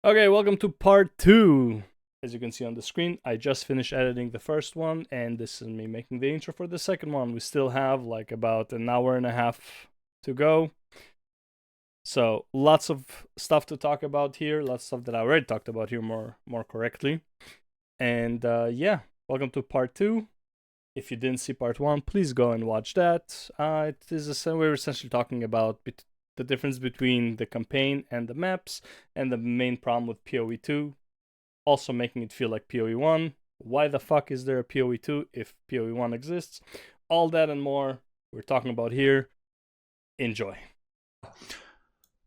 Okay, welcome to part 2. As you can see on the screen, I just finished editing the first one, and this is me making the intro for the second one. We still have like about an hour and a half to go. So lots of stuff to talk about here, lots of stuff that I already talked about here more correctly. And yeah, welcome to part 2. If you didn't see part 1, please go and watch that. We're essentially talking about the difference between the campaign and the maps, and the main problem with PoE 2, also making it feel like PoE 1. Why the fuck is there a PoE 2 if PoE 1 exists? All that and more we're talking about here. Enjoy.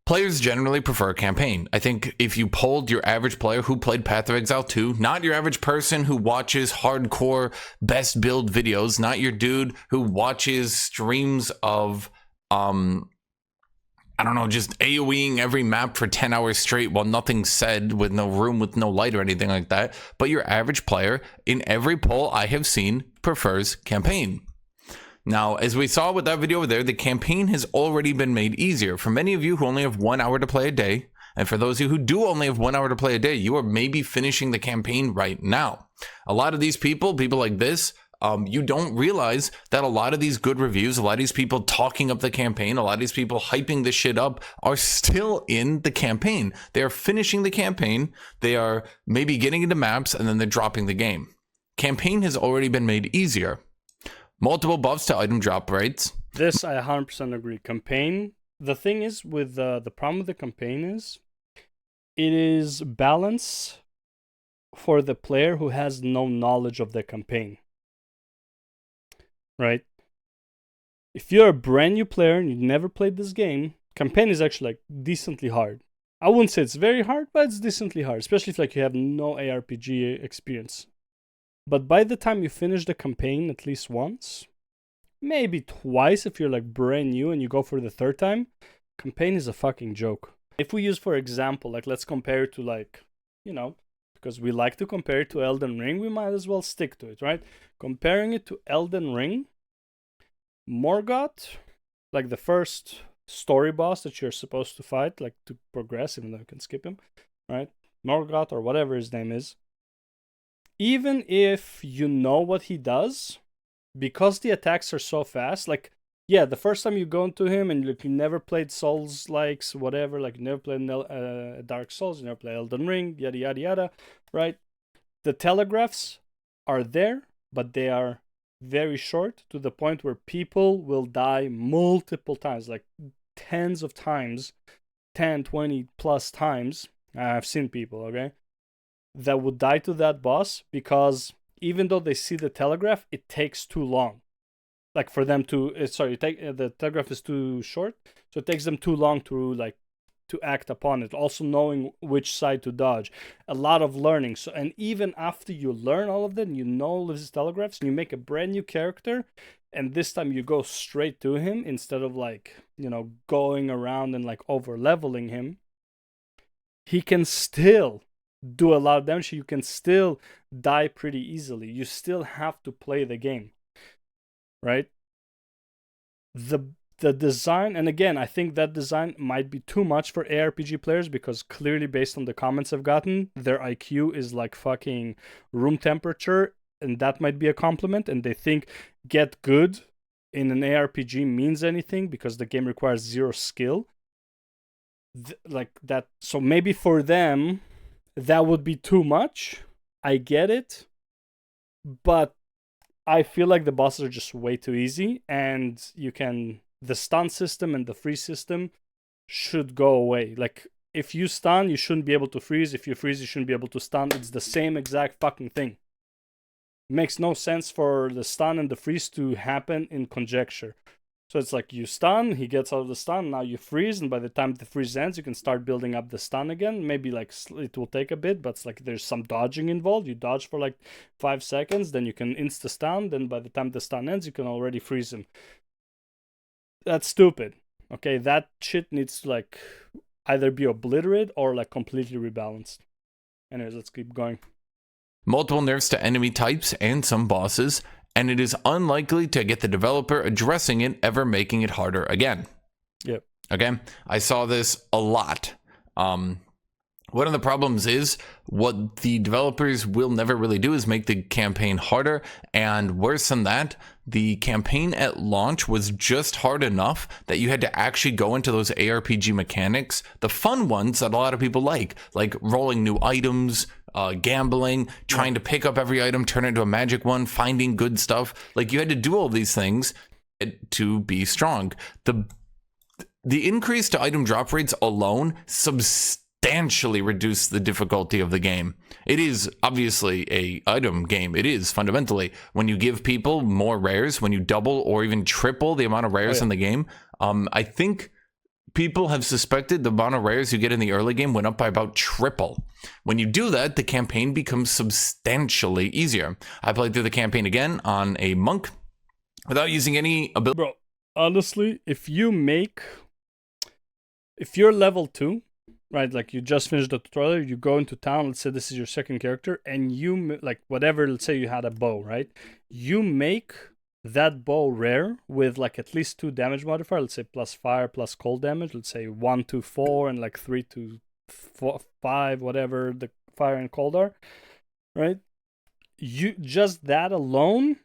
Players generally prefer campaign. I think if you polled your average player who played Path of Exile 2, not your average person who watches hardcore best build videos, not your dude who watches streams of I don't know, just AoEing every map for 10 hours straight while nothing's said, with no room, with no light or anything like that. But your average player, in every poll I have seen, prefers campaign. Now, as we saw with that video over there, the campaign has already been made easier. For many of you who only have 1 hour to play a day, and for those of you who do only have 1 hour to play a day, you are maybe finishing the campaign right now. A lot of these people like this, you don't realize that a lot of these good reviews, a lot of these people talking up the campaign, a lot of these people hyping this shit up are still in the campaign. They are finishing the campaign. They are maybe getting into maps and then they're dropping the game. Campaign has already been made easier. Multiple buffs to item drop rates. This I 100% agree. Campaign, the thing is with the problem with the campaign is it is balance for the player who has no knowledge of the campaign. Right? If you're a brand new player and you've never played this game, campaign is actually like decently hard. I wouldn't say it's very hard, but it's decently hard, especially if like you have no ARPG experience. But by the time you finish the campaign at least once, maybe twice if you're like brand new and you go for the third time, campaign is a fucking joke. If we use, for example, like let's compare it to like, because we like to compare it to Elden Ring, we might as well stick to it, right? Comparing it to Elden Ring, Morgoth, like the first story boss that you're supposed to fight, like to progress, even though you can skip him, right? Morgoth or whatever his name is. Even if you know what he does, because the attacks are so fast, like, yeah, the first time you go into him and like, you never played Souls-likes, whatever, like you never played Dark Souls, you never played Elden Ring, yada, yada, yada, right? The telegraphs are there, but they are very short to the point where people will die multiple times, like tens of times, 10, 20 plus times. I've seen people, okay, that would die to that boss because even though they see the telegraph, it takes too long. Like for them to, the telegraph is too short, so it takes them too long to act upon it. Also knowing which side to dodge, a lot of learning. So, and even after you learn all of that, and you know all of these telegraphs, and you make a brand new character, and this time you go straight to him instead of going around and like over leveling him, he can still do a lot of damage. You can still die pretty easily. You still have to play the game, right? The design, and again, I think that design might be too much for ARPG players because clearly, based on the comments I've gotten, their IQ is like fucking room temperature, and that might be a compliment. And they think get good in an ARPG means anything because the game requires zero skill. Like that. So maybe for them, that would be too much. I get it. But I feel like the bosses are just way too easy, and the stun system and the freeze system should go away. Like, if you stun, you shouldn't be able to freeze. If you freeze, you shouldn't be able to stun. It's the same exact fucking thing. It makes no sense for the stun and the freeze to happen in conjecture. So it's like you stun, he gets out of the stun, now you freeze, and by the time the freeze ends, you can start building up the stun again. Maybe like it will take a bit, but it's like there's some dodging involved. You dodge for like 5 seconds, then you can insta-stun, then by the time the stun ends, you can already freeze him. That's stupid. Okay, that shit needs to like either be obliterated or like completely rebalanced. Anyways, let's keep going. Multiple nerfs to enemy types and some bosses, and it is unlikely to get the developer addressing it ever making it harder again. Yep. Okay, I saw this a lot. One of the problems is what the developers will never really do is make the campaign harder. And worse than that, the campaign at launch was just hard enough that you had to actually go into those ARPG mechanics, the fun ones that a lot of people like rolling new items, gambling, trying to pick up every item, turn it into a magic one, finding good stuff. Like, you had to do all these things to be strong. The increase to item drop rates alone substantially reduce the difficulty of the game. It is obviously a item game. It is fundamentally. When you give people more rares, when you double or even triple the amount of rares in the game, I think people have suspected the amount of rares you get in the early game went up by about triple. When you do that, the campaign becomes substantially easier. I played through the campaign again on a monk without using any ability. Bro, honestly, if you're level 2, right, like you just finished the tutorial, you go into town, let's say this is your second character, and you, like, whatever, let's say you had a bow, right? You make that bow rare with, like, at least 2 damage modifier, let's say plus fire, plus cold damage, let's say 1 to 4, and like 3 to 5, whatever the fire and cold are, right? You, just that alone,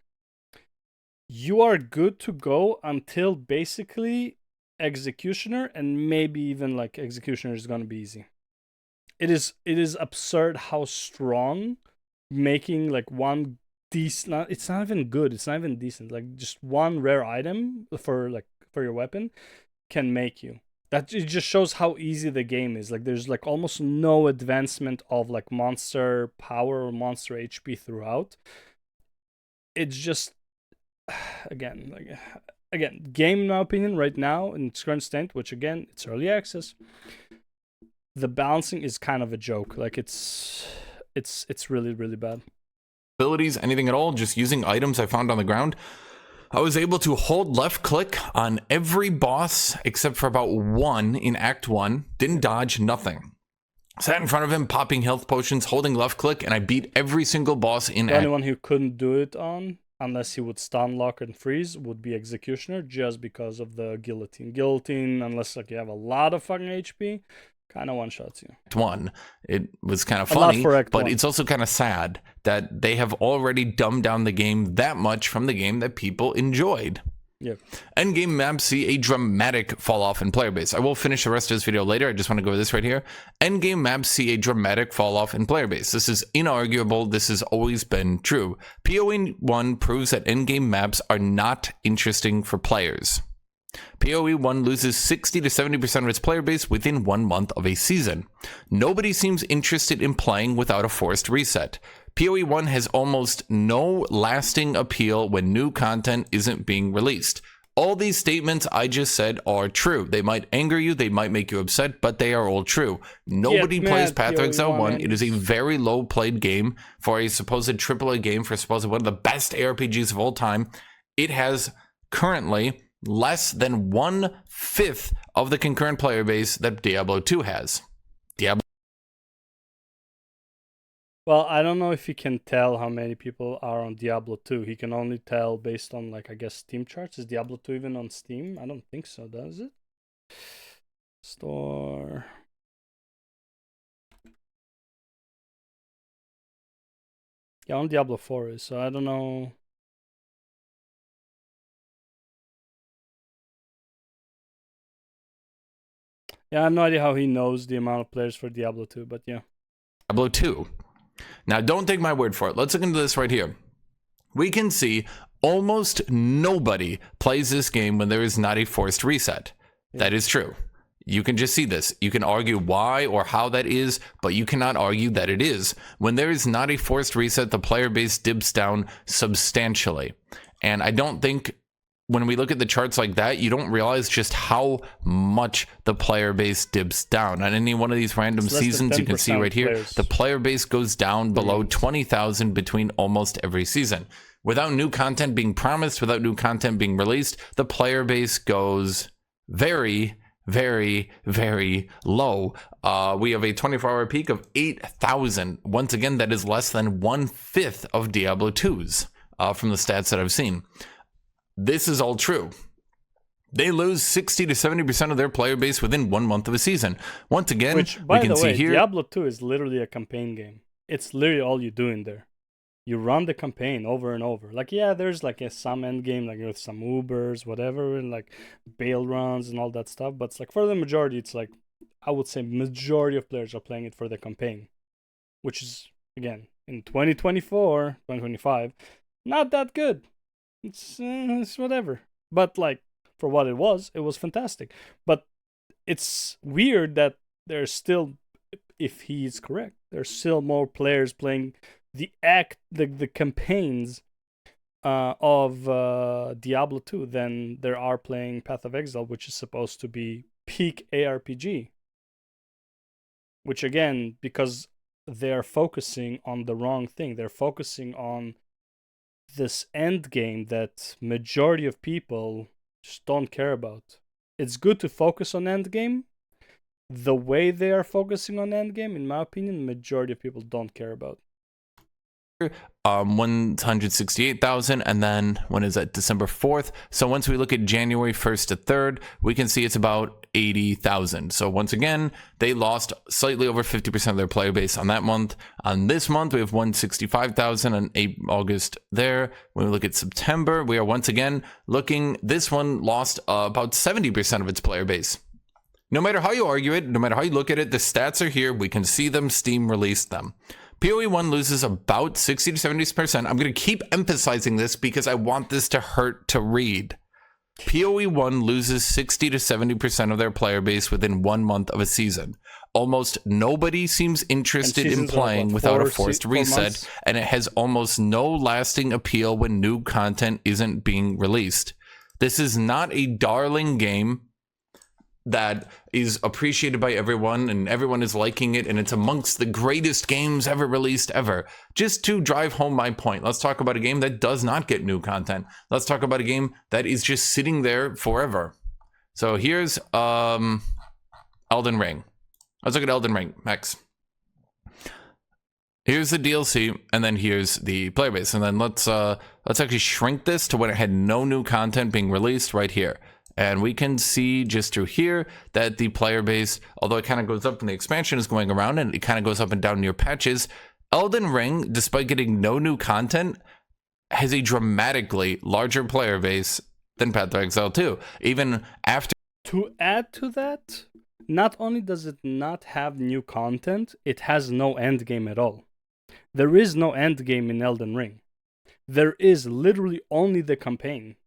you are good to go until basically Executioner, and maybe even like Executioner is gonna be easy. It is absurd how strong making like one decent, it's not even good, it's not even decent, like just one rare item for your weapon can make you. That it just shows how easy the game is. Like, there's like almost no advancement of like monster power or monster HP throughout. It's just again, game, in my opinion, right now in its current state, which again, it's early access, the balancing is kind of a joke. Like, it's really, really bad. Abilities, anything at all, just using items I found on the ground. I was able to hold left click on every boss except for about one in Act 1. Didn't dodge, nothing. Sat in front of him, popping health potions, holding left click, and I beat every single boss in The only one who couldn't do it on, unless he would stun, lock, and freeze, would be Executioner, just because of the guillotine. Guillotine, unless like you have a lot of fucking HP, kind of one-shots you. Act 1. It was kind of funny, but 1. It's also kind of sad that they have already dumbed down the game that much from the game that people enjoyed. Yeah. Endgame maps see a dramatic fall off in player base. I will finish the rest of this video later. I just want to go over this right here. Endgame maps see a dramatic fall off in player base. This is inarguable. This has always been true. PoE 1 proves that endgame maps are not interesting for players. PoE 1 loses 60 to 70% of its player base within 1 month of a season. Nobody seems interested in playing without a forced reset. PoE 1 has almost no lasting appeal when new content isn't being released. All these statements I just said are true. They might anger you, they might make you upset, but they are all true. Nobody plays Path to Exile 1. It is a very low played game for a supposed AAA game, for supposed one of the best ARPGs of all time. It has currently less than 1/5 of the concurrent player base that Diablo 2 has. Well, I don't know if he can tell how many people are on Diablo 2. He can only tell based on, like, I guess, Steam charts. Is Diablo 2 even on Steam? I don't think so, does it? Store. Yeah, on Diablo 4 is, so I don't know. Yeah, I have no idea how he knows the amount of players for Diablo 2, but yeah. Diablo 2. Now, don't take my word for it. Let's look into this right here. We can see almost nobody plays this game when there is not a forced reset. Yeah. That is true. You can just see this. You can argue why or how that is, but you cannot argue that it is. When there is not a forced reset, the player base dips down substantially. And I don't think, when we look at the charts like that, you don't realize just how much the player base dips down. On any one of these random seasons, you can see right here, the player base goes down below 20,000 between almost every season. Without new content being promised, without new content being released, the player base goes very, very, very low. We have a 24-hour peak of 8,000. Once again, that is less than 1/5 of Diablo 2's from the stats that I've seen. This is all true. They lose 60 to 70% of their player base within 1 month of a season. Once again, Which, by we can the way, see here. Diablo 2 is literally a campaign game. It's literally all you do in there. You run the campaign over and over. Like, yeah, there's like some end game, like with some Ubers, whatever, and like bail runs and all that stuff. But it's like for the majority, it's like, I would say majority of players are playing it for the campaign, which is, again, in 2024, 2025, not that good. It's whatever. But like, for what it was fantastic. But it's weird that there's still, if he's correct, there's still more players playing the campaigns of Diablo 2 than there are playing Path of Exile, which is supposed to be peak ARPG. Which again, because they're focusing on the wrong thing. They're focusing on this end game that majority of people just don't care about. It's good to focus on end game. The way they are focusing on end game, in my opinion, the majority of people don't care about. 168,000, and then when is that? December 4th. So once we look at January 1st to 3rd, we can see it's about 80,000. So once again, they lost slightly over 50% of their player base on that month. On this month, we have 165,000 on August there. When we look at September, we are once again looking, this one lost about 70% of its player base. No matter how you argue it, no matter how you look at it, the stats are here. We can see them. Steam released them. PoE1 loses about 60 to 70%. I'm going to keep emphasizing this because I want this to hurt to read. PoE1 loses 60 to 70% of their player base within 1 month of a season. Almost nobody seems interested in playing without a forced reset, and it has almost no lasting appeal when new content isn't being released. This is not a darling game that is appreciated by everyone and everyone is liking it and it's amongst the greatest games ever released ever. Just to drive home my point, let's talk about a game that does not get new content. Let's talk about a game that is just sitting there forever. So here's Elden Ring. Let's look at Elden Ring, Max. Here's the DLC, and then here's the player base. And then let's actually shrink this to when it had no new content being released right here. And we can see just through here that the player base, although it kind of goes up when the expansion is going around and it kind of goes up and down near patches, Elden Ring, despite getting no new content, has a dramatically larger player base than Path of Exile 2. Even after... To add to that, not only does it not have new content, it has no end game at all. There is no end game in Elden Ring. There is literally only the campaign.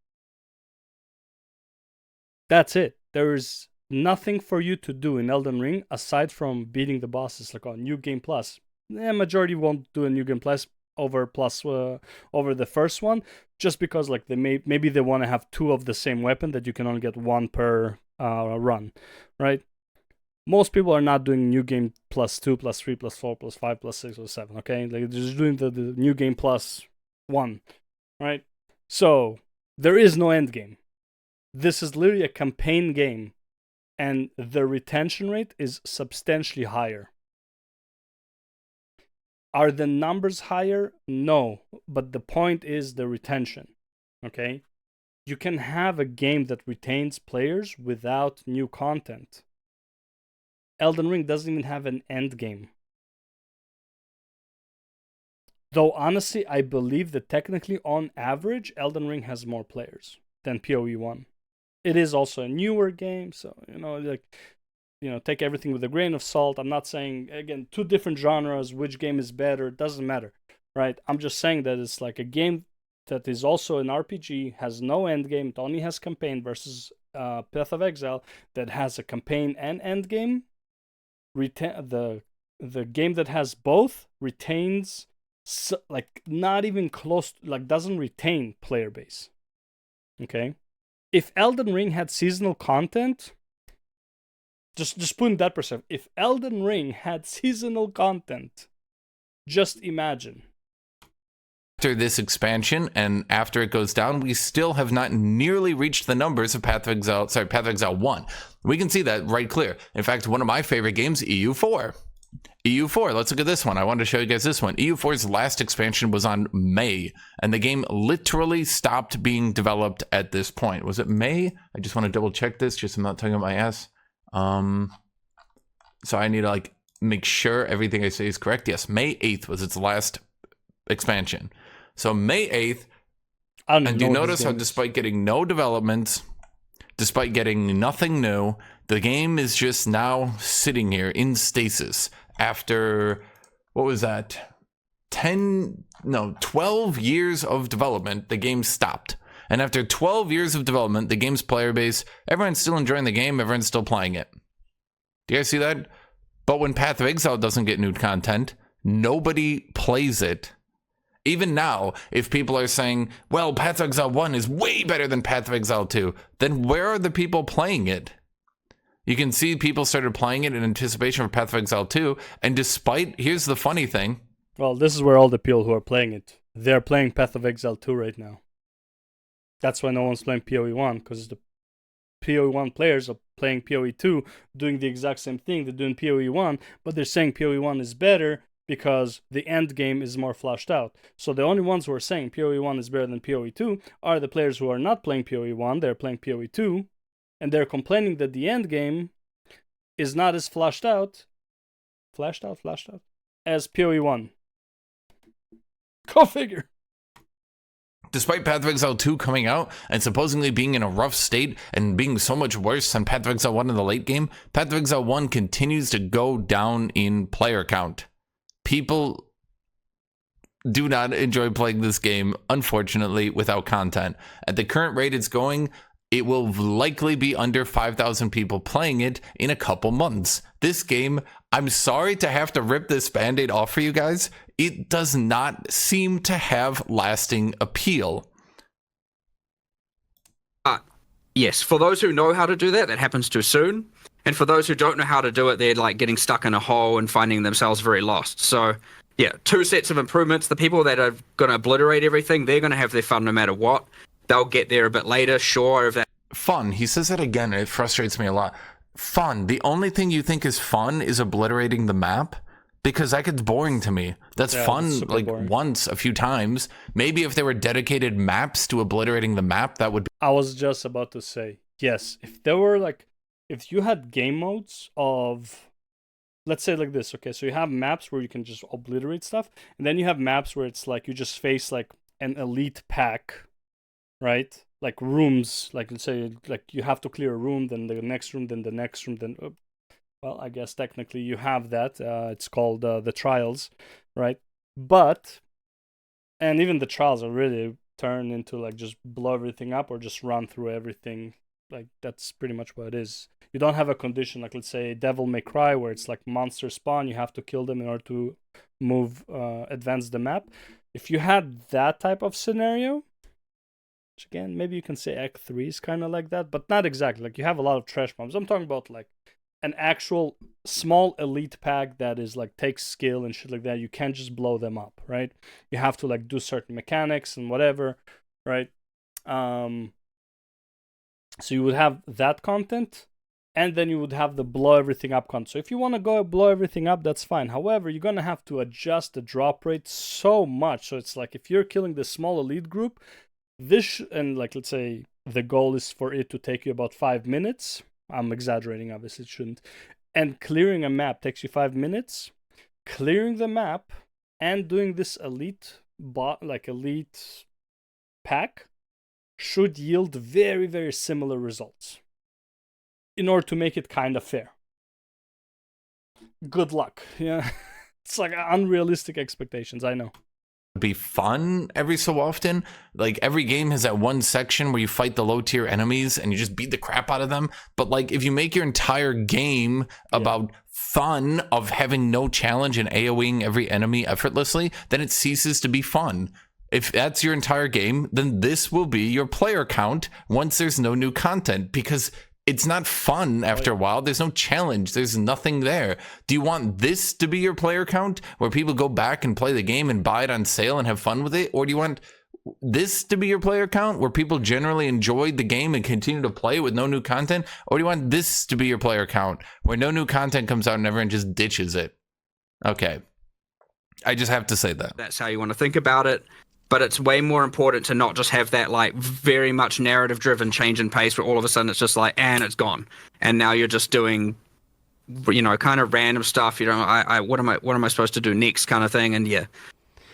That's it. There's nothing for you to do in Elden Ring aside from beating the bosses, like on New Game Plus. The majority won't do a New Game Plus over the first one, just because like maybe they want to have two of the same weapon that you can only get one per run, right? Most people are not doing New Game Plus 2, plus 3, plus 4, plus 5, plus 6, or 7, okay? Like, they're just doing the New Game Plus 1, right? So, there is no end game. This is literally a campaign game, and the retention rate is substantially higher. Are the numbers higher? No, but the point is the retention, okay? You can have a game that retains players without new content. Elden Ring doesn't even have an end game. Though honestly, I believe that technically on average, Elden Ring has more players than PoE1. It is also a newer game, so take everything with a grain of salt. I'm not saying, again, two different genres, which game is better, it doesn't matter, right? I'm just saying that it's like a game that is also an RPG, has no end game, it only has campaign, versus Path of Exile that has a campaign and end game. The game that has both retains not even close, doesn't retain player base. Okay, if Elden Ring had seasonal content, just put in that perspective, if Elden Ring had seasonal content, just imagine. After this expansion and after it goes down, we still have not nearly reached the numbers of Path of Exile 1. We can see that right clear. In fact, one of my favorite games, EU4. EU4, let's look at this one. I wanted to show you guys this one. EU4's last expansion was on May, and the game literally stopped being developed at this point. Was it May? I just want to double check this, just so I'm not talking about my ass. So I need to like make sure everything I say is correct. Yes, May 8th was its last expansion. So May 8th, and you notice how despite getting no development, despite getting nothing new, the game is just now sitting here in stasis after, what was that? 12 years of development, the game stopped. And after 12 years of development, the game's player base, everyone's still enjoying the game, everyone's still playing it. Do you guys see that? But when Path of Exile doesn't get new content, nobody plays it. Even now, if people are saying, well, Path of Exile 1 is way better than Path of Exile 2, then where are the people playing it? You can see people started playing it in anticipation for Path of Exile 2, and despite, here's the funny thing. Well, this is where all the people who are playing it, they're playing Path of Exile 2 right now. That's why no one's playing PoE 1, because the PoE 1 players are playing PoE 2, doing the exact same thing they're doing PoE 1, but they're saying PoE 1 is better because the end game is more flushed out. So the only ones who are saying PoE 1 is better than PoE 2 are the players who are not playing PoE 1, they're playing PoE 2, and they're complaining that the end game is not as flushed out as PoE 1. Go figure. Despite Path of Exile 2 coming out and supposedly being in a rough state and being so much worse than Path of Exile 1 in the late game, Path of Exile 1 continues to go down in player count. People do not enjoy playing this game, unfortunately, without content. At the current rate it's going, it will likely be under 5,000 people playing it in a couple months. This game, I'm sorry to have to rip this band-aid off for you guys, it does not seem to have lasting appeal. Yes, for those who know how to do that, that happens too soon. And for those who don't know how to do it, they're like getting stuck in a hole and finding themselves very lost. So, yeah, 2 sets of improvements. The people that are going to obliterate everything, they're going to have their fun no matter what. They'll get there a bit later, sure. If that fun, he says that again, it frustrates me a lot. Fun, the only thing you think is fun is obliterating the map? Because that gets boring to me. That's fun, like, boring. Once, a few times. Maybe if there were dedicated maps to obliterating the map, that would be... I was just about to say, yes, if there were, like, if you had game modes of, let's say like this, okay, so you have maps where you can just obliterate stuff, and then you have maps where it's like you just face, like, an elite pack, right? Like rooms, like let's say, like you have to clear a room, then the next room, then the next room, then... well, I guess technically you have that. It's called the trials, right? But, and even the trials are really turned into like just blow everything up or just run through everything. Like that's pretty much what it is. You don't have a condition like, let's say, Devil May Cry, where it's like monster spawn, you have to kill them in order to move, advance the map. If you had that type of scenario, which again, maybe you can say Act 3 is kind of like that, but not exactly. Like you have a lot of trash bombs. I'm talking about like an actual small elite pack that is like takes skill and shit like that. You can't just blow them up, right? You have to like do certain mechanics and whatever, right? So you would have that content, and then you would have the blow everything up content. So if you want to go blow everything up, that's fine. However, you're gonna have to adjust the drop rate so much. So it's like if you're killing the small elite group, and like let's say the goal is for it to take you about 5 minutes. I'm exaggerating, obviously it shouldn't. And clearing a map takes you 5 minutes. Clearing the map and doing this elite pack should yield very, very similar results in order to make it kind of fair. Good luck. Yeah, it's like unrealistic expectations, I know. Be fun every so often. Like every game has that one section where you fight the low tier enemies and you just beat the crap out of them. But like if you make your entire game about fun of having no challenge and AoEing every enemy effortlessly, then it ceases to be fun. If that's your entire game, then this will be your player count once there's no new content, because it's not fun after a while. There's no challenge. There's nothing there. Do you want this to be your player count, where people go back and play the game and buy it on sale and have fun with it? Or do you want this to be your player count, where people generally enjoyed the game and continue to play with no new content? Or do you want this to be your player count, where no new content comes out and everyone just ditches it? Okay. I just have to say that. That's how you want to think about it. But it's way more important to not just have that like very much narrative driven change in pace where all of a sudden it's just like, and it's gone. And now you're just doing, kind of random stuff. What am I supposed to do next kind of thing. And yeah.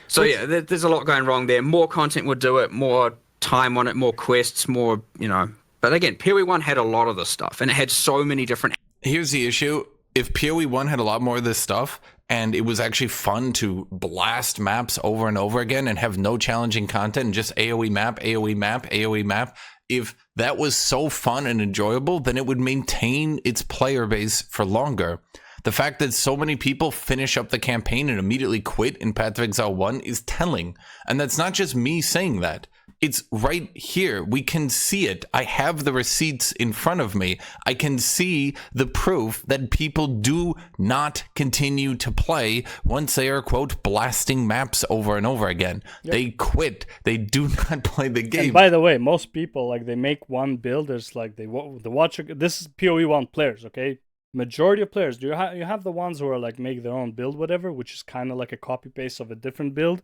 So yeah, there's a lot going wrong there. More content would do it, more time on it, more quests, more, But again, PoE 1 had a lot of this stuff and it had so many different. Here's the issue. If PoE 1 had a lot more of this stuff, and it was actually fun to blast maps over and over again and have no challenging content and just AoE map, AoE map, AoE map, if that was so fun and enjoyable, then it would maintain its player base for longer. The fact that so many people finish up the campaign and immediately quit in Path of Exile 1 is telling. And that's not just me saying that. It's right here. We can see it. I have the receipts in front of me. I can see the proof that people do not continue to play once they are, quote, blasting maps over and over again. Yep. They quit. They do not play the game. And by the way, most people, like, they make one build. There's like the watcher. This is PoE 1 players, okay? Majority of players, you have the ones who are like make their own build, whatever, which is kind of like a copy paste of a different build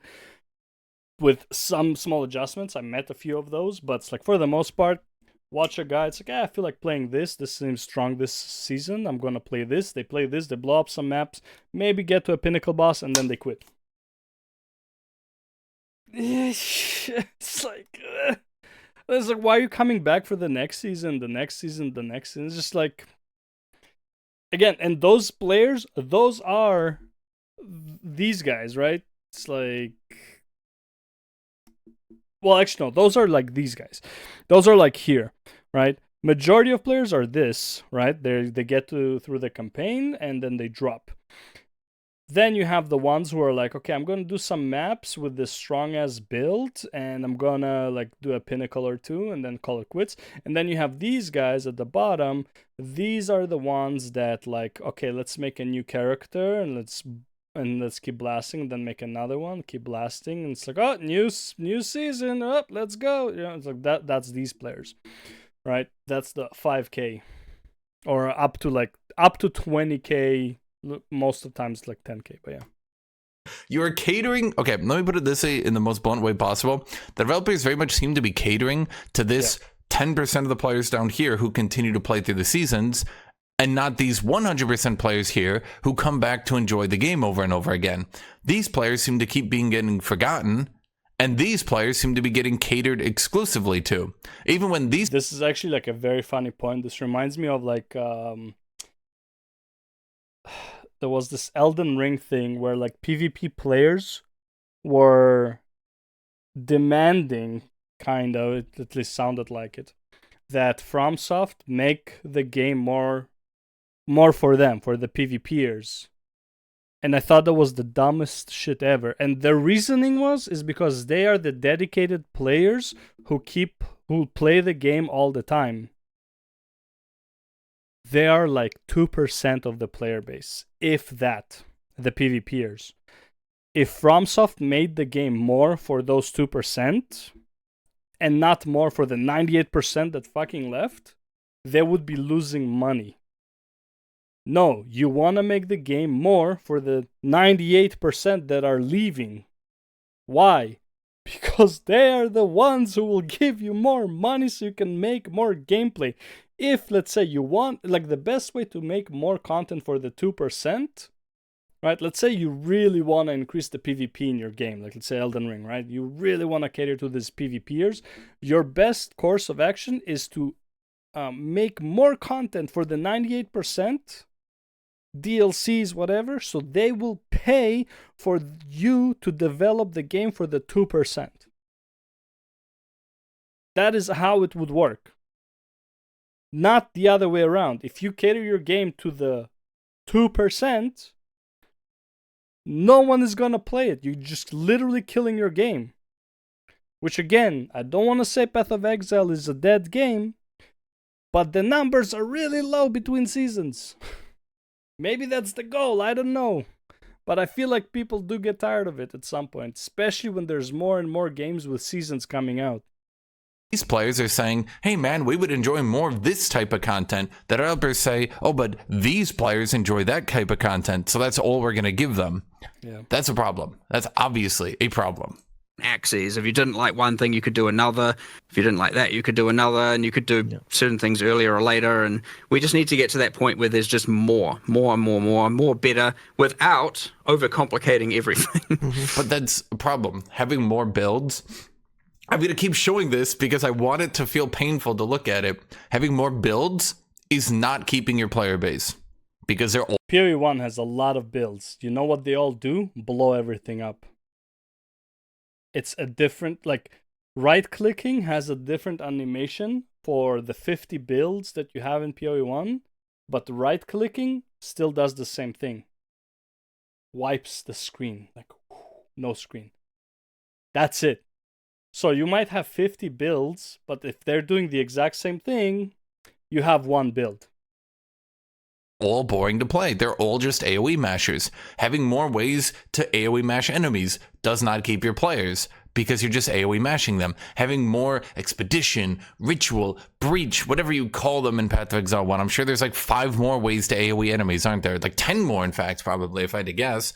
with some small adjustments. I met a few of those, but it's like for the most part, watch a guy. It's like, I feel like playing this. This seems strong this season. I'm gonna play this. They play this. They blow up some maps, maybe get to a pinnacle boss, and then they quit. It's like, why are you coming back for the next season? The next season. It's just like. Again, and those players, those are these guys, right? It's like... Well, actually, no. Those are like these guys. Those are like here, right? Majority of players are this, right? They get through the campaign, and then they drop. Then you have the ones who are like, okay, I'm going to do some maps with this strong-ass build, and I'm going to like do a pinnacle or two, and then call it quits. And then you have these guys at the bottom. These are the ones that like, okay, let's make a new character, and let's keep blasting, and then make another one, keep blasting, and it's like, oh, new season, up, let's go. It's like that's these players, right? That's the 5K, or up to 20K. Most of the times, like 10K, but yeah. You're catering. Okay, let me put it this way in the most blunt way possible. The developers very much seem to be catering to this 10% of the players down here who continue to play through the seasons, and not these 100% players here who come back to enjoy the game over and over again. These players seem to keep getting forgotten, and these players seem to be getting catered exclusively to. Even when these... This is actually like a very funny point. This reminds me of like... there was this Elden Ring thing where like PvP players were demanding, kind of, it at least sounded like it, that FromSoft make the game more for them, for the PvPers. And I thought that was the dumbest shit ever. And their reasoning is because they are the dedicated players who play the game all the time. They are like 2% of the player base, if that, the PvPers. If FromSoft made the game more for those 2% and not more for the 98% that fucking left, they would be losing money. No, you want to make the game more for the 98% that are leaving. Why? Because they are the ones who will give you more money so you can make more gameplay. If, let's say, you want, like, the best way to make more content for the 2%, right? Let's say you really want to increase the PvP in your game, like, let's say Elden Ring, right? You really want to cater to these PvPers. Your best course of action is to make more content for the 98%, DLCs, whatever, so they will pay for you to develop the game for the 2%. That is how it would work. Not the other way around. If you cater your game to the 2%, no one is going to play it. You're just literally killing your game. Which, again, I don't want to say Path of Exile is a dead game, but the numbers are really low between seasons. Maybe that's the goal, I don't know. But I feel like people do get tired of it at some point, especially when there's more and more games with seasons coming out. these players are saying, hey man, we would enjoy more of this type of content. That developers say, oh, but these players enjoy that type of content, so that's all we're going to give them. Yeah. That's a problem. That's obviously a problem. Axes. If you didn't like one thing, you could do another. If you didn't like that, you could do another, and you could do certain things earlier or later. And we just need to get to that point where there's just more better without overcomplicating everything. But that's a problem. Having more builds. I'm going to keep showing this because I want it to feel painful to look at it. Having more builds is not keeping your player base because they're all. PoE 1 has a lot of builds. You know what they all do? Blow everything up. It's a different, like, right-clicking has a different animation for the 50 builds that you have in PoE 1, but right-clicking still does the same thing. Wipes the screen, like, no screen. That's it. So you might have 50 builds, but if they're doing the exact same thing, you have one build. All boring to play. They're all just AoE mashers. Having more ways to AoE mash enemies does not keep your players because you're just AoE mashing them. Having more expedition, ritual, breach, whatever you call them in Path of Exile 1. I'm sure there's like 5 more ways to AoE enemies, aren't there? Like 10 more, in fact, probably, if I had to guess.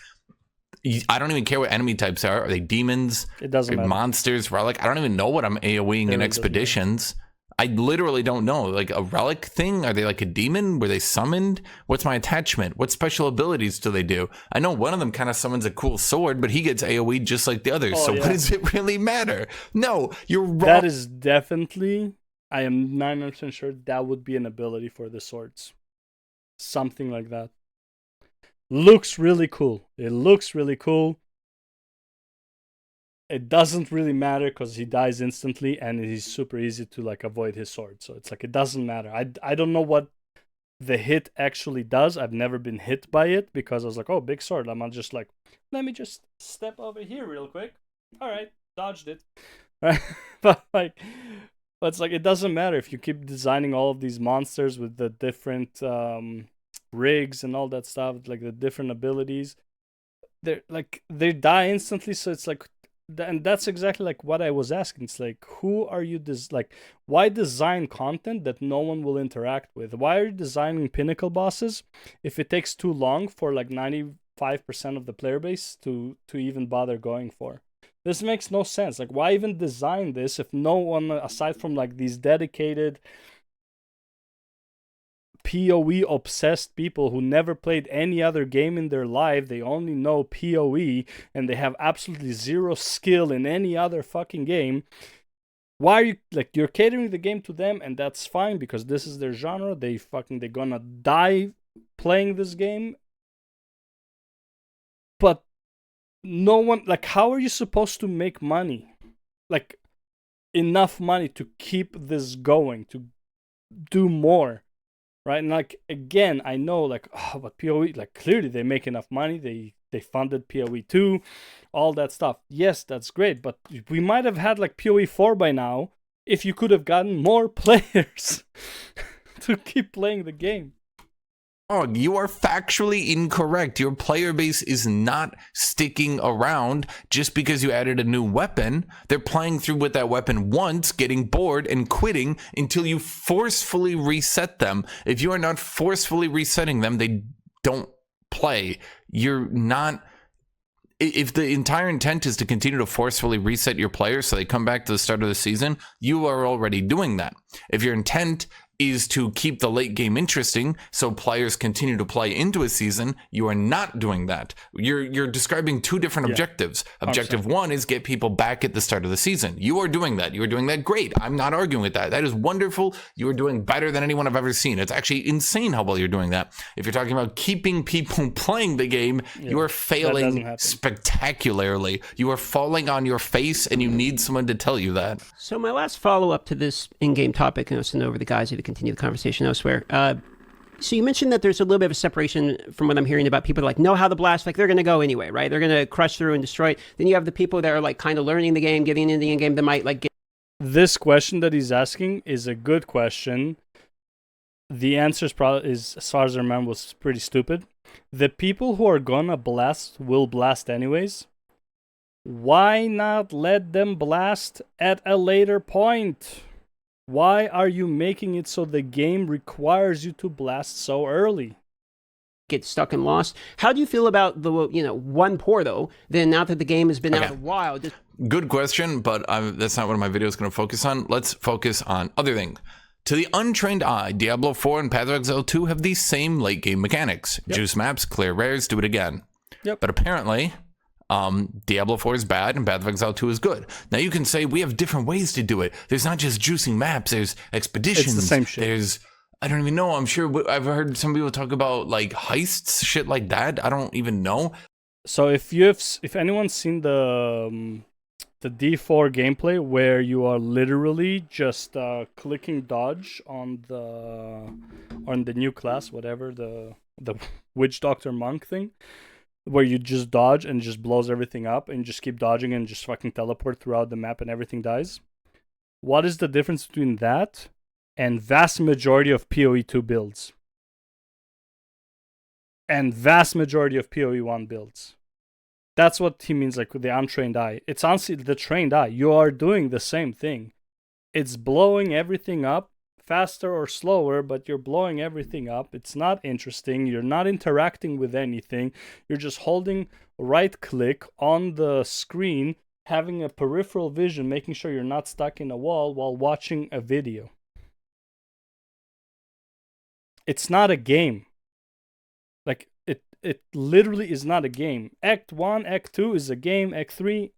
I don't even care what enemy types are. Are they demons? It doesn't matter. Monsters, relic? I don't even know what I'm AoEing in expeditions. I literally don't know. Like a relic thing? Are they like a demon? Were they summoned? What's my attachment? What special abilities do they do? I know one of them kind of summons a cool sword, but he gets AoE just like the others. What does it really matter? No, you're wrong. That is definitely, I am 99% sure that would be an ability for the swords. Something like that. Looks really cool. It looks really cool. It doesn't really matter because he dies instantly and he's super easy to like avoid his sword. So it's like it doesn't matter. I don't know what the hit actually does. I've never been hit by it because I was like, oh, big sword. I'm not just like, let me just step over here real quick. All right, dodged it. but it's like it doesn't matter if you keep designing all of these monsters with the different rigs and all that stuff, like the different abilities. They die instantly, so it's like, and that's exactly like what I was asking. It's like, who are you why design content that no one will interact with? Why are you designing pinnacle bosses if it takes too long for like 95% of the player base to even bother going for? This makes no sense. Like, why even design this if no one, aside from like these dedicated PoE obsessed people who never played any other game in their life, they only know PoE and they have absolutely zero skill in any other fucking game. Why are you like, you're catering the game to them, and that's fine because this is their genre. They're gonna die playing this game. But no one, like, how are you supposed to make money? Like, enough money to keep this going, to do more. Right, and like again, I know like, oh, but PoE, like clearly they make enough money. They funded PoE 2, all that stuff. Yes, that's great, but we might have had like PoE 4 by now if you could have gotten more players to keep playing the game. Oh, you are factually incorrect. Your player base is not sticking around just because you added a new weapon. They're playing through with that weapon once, getting bored and quitting until you forcefully reset them. If you are not forcefully resetting them, they don't play. You're not... If the entire intent is to continue to forcefully reset your players so they come back to the start of the season, you are already doing that. If your intent is to keep the late game interesting so players continue to play into a season, you are not doing that. You're describing two different objectives. Objective 1 is get people back at the start of the season. You are doing that. You are doing that great. I'm not arguing with that. That is wonderful. You are doing better than anyone I've ever seen. It's actually insane how well you're doing that. If you're talking about keeping people playing the game, you are failing spectacularly. You are falling on your face and you need someone to tell you that. So my last follow-up to this in-game topic, and I'll send over the guys to continue the conversation elsewhere. So you mentioned that there's a little bit of a separation from what I'm hearing about people that like know how to blast, like they're going to go anyway, right? They're going to crush through and destroy it. Then you have the people that are like kind of learning the game, getting into the in-game that might like get... This question that he's asking is a good question. The answer is, as far as I remember, was pretty stupid. The people who are gonna blast will blast anyways. Why not let them blast at a later point? Why are you making it so the game requires you to blast so early? Get stuck and lost. How do you feel about the one pour though? Then now that the game has been out a while, good question, but that's not what my video is going to focus on. Let's focus on other things. To the untrained eye, Diablo 4 and Path of Exile 2 have these same late game mechanics. Yep. Juice maps, clear rares, do it again. Yep. But apparently, Diablo 4 is bad and Path of Exile 2 is good. Now you can say we have different ways to do it. There's not just juicing maps. There's expeditions. It's the same shit. There's I don't even know. I'm sure I've heard some people talk about like heists, shit like that. I don't even know. So if anyone's seen the D4 gameplay where you are literally just clicking dodge on the new class, whatever the witch doctor monk thing, where you just dodge and just blows everything up and just keep dodging and just fucking teleport throughout the map and everything dies. What is the difference between that and vast majority of PoE2 builds? And vast majority of PoE1 builds. That's what he means, like with the untrained eye. It's honestly the trained eye. You are doing the same thing. It's blowing everything up faster or slower, but you're blowing everything up. It's not interesting. You're not interacting with anything. You're just holding right click on the screen, having a peripheral vision, making sure you're not stuck in a wall while watching a video. It's not a game. Like, it literally is not a game. Act 1, Act 2 is a game. Act 3,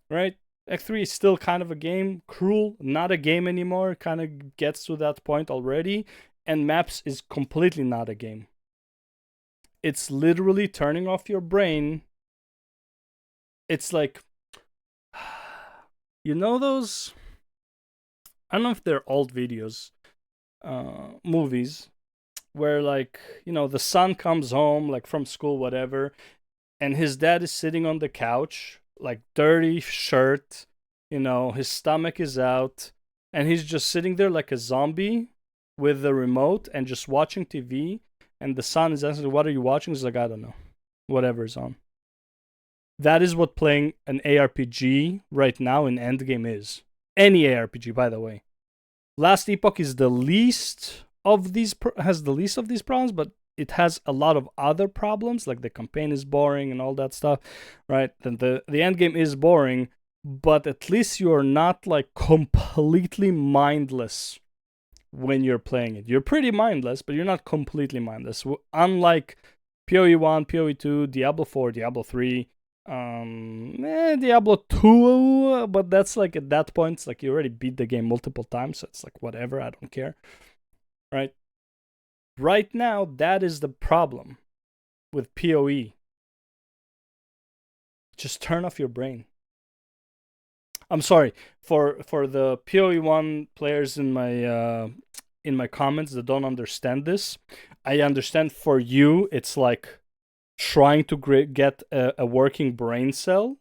right? Act 3 is still kind of a game. Cruel, not a game anymore. Kind of gets to that point already. And Maps is completely not a game. It's literally turning off your brain. It's like, you know those, I don't know if they're old videos, movies, where like, you know, the son comes home like from school, whatever, and his dad is sitting on the couch, like dirty shirt, you know, his stomach is out, and he's just sitting there like a zombie with the remote and just watching TV. And the son is asking, "What are you watching?" He's like, "I don't know, whatever is on." That is what playing an ARPG right now in Endgame is. Any ARPG, by the way. Last Epoch is the least of these has the least of these problems, but it has a lot of other problems, like the campaign is boring and all that stuff, right? Then the end game is boring, but at least you're not like completely mindless when you're playing it. You're pretty mindless, but you're not completely mindless. Unlike PoE1, PoE2, Diablo 4, Diablo 3, Diablo 2, but that's like at that point, it's like you already beat the game multiple times, so it's like whatever, I don't care, right? Right now, that is the problem with PoE. Just turn off your brain. I'm sorry for the PoE1 players in my comments that don't understand this. I understand for you, it's like trying to get a working brain cell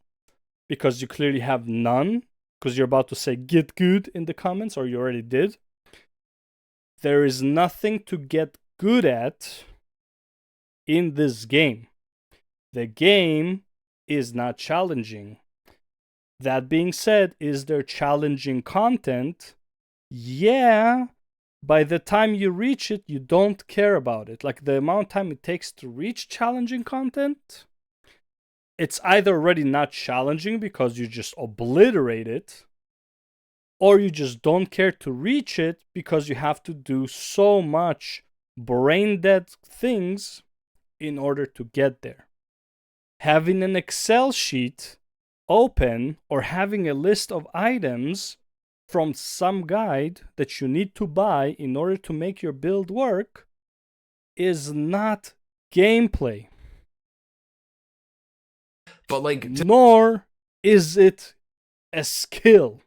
because you clearly have none, because you're about to say get good in the comments, or you already did. There is nothing to get good at in this game. The game is not challenging. That being said, is there challenging content? Yeah. By the time you reach it, you don't care about it. Like the amount of time it takes to reach challenging content, it's either already not challenging because you just obliterate it, or you just don't care to reach it because you have to do so much brain dead things in order to get there. Having an Excel sheet open or having a list of items from some guide that you need to buy in order to make your build work is not gameplay. But like, nor is it a skill.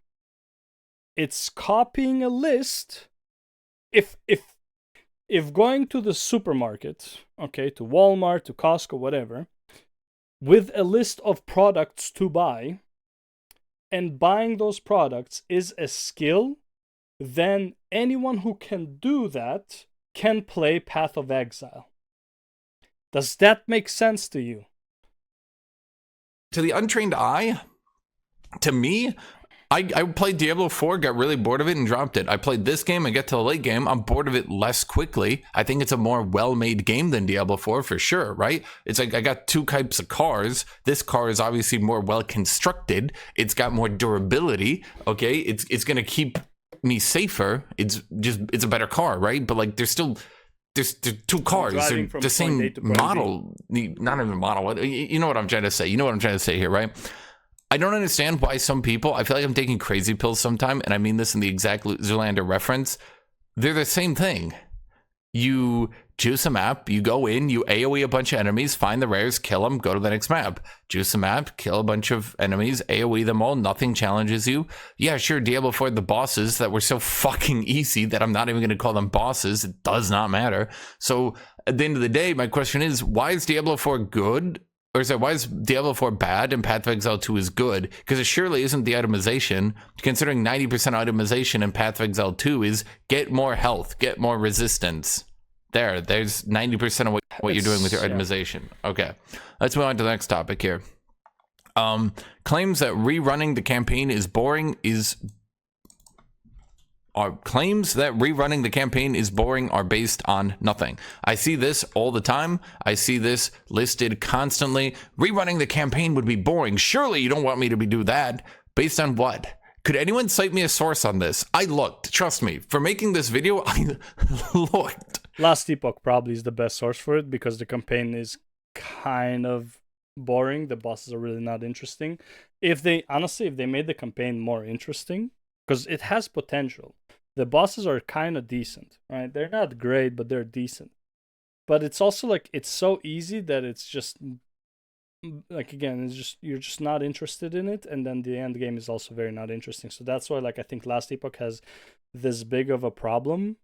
It's copying a list. If going to the supermarket, okay, to Walmart, to Costco, whatever, with a list of products to buy, and buying those products is a skill, then anyone who can do that can play Path of Exile. Does that make sense to you? to the untrained eye, to me, I played Diablo 4, got really bored of it and dropped it. I played this game, I get to the late game, I'm bored of it less quickly. I think it's a more well-made game than Diablo 4 for sure, right? It's like I got two types of cars. This car is obviously more well-constructed. It's got more durability, okay? It's going to keep me safer. It's a better car, right? But like there's two cars. They're the same model, not even model. You know what I'm trying to say. You know what I'm trying to say here, right? I don't understand why some people, I feel like I'm taking crazy pills sometime, and I mean this in the exact Zoolander reference. They're the same thing. You juice a map, you go in, you AoE a bunch of enemies, find the rares, kill them, go to the next map. Juice a map, kill a bunch of enemies, AoE them all, nothing challenges you. Yeah, sure, Diablo 4, the bosses that were so fucking easy that I'm not even going to call them bosses. It does not matter. So at the end of the day, my question is, why is Diablo 4 good? Or is that why is Diablo 4 bad and Path of Exile 2 is good? Because it surely isn't the itemization, considering 90% itemization in Path of Exile 2 is get more health, get more resistance. There's 90% of what you're doing with your itemization. Okay, let's move on to the next topic here. Claims that rerunning the campaign is boring are based on nothing. I see this all the time. I see this listed constantly. Rerunning the campaign would be boring. Surely you don't want me to do that. Based on what? Could anyone cite me a source on this? I looked. Trust me. For making this video, I looked. Last Epoch probably is the best source for it because the campaign is kind of boring. The bosses are really not interesting. If they made the campaign more interesting, because it has potential. The bosses are kind of decent, right? They're not great, but they're decent. But it's also like it's so easy that it's just like, again, it's just you're just not interested in it, and then the end game is also very not interesting. So that's why, like, I think Last Epoch has this big of a problem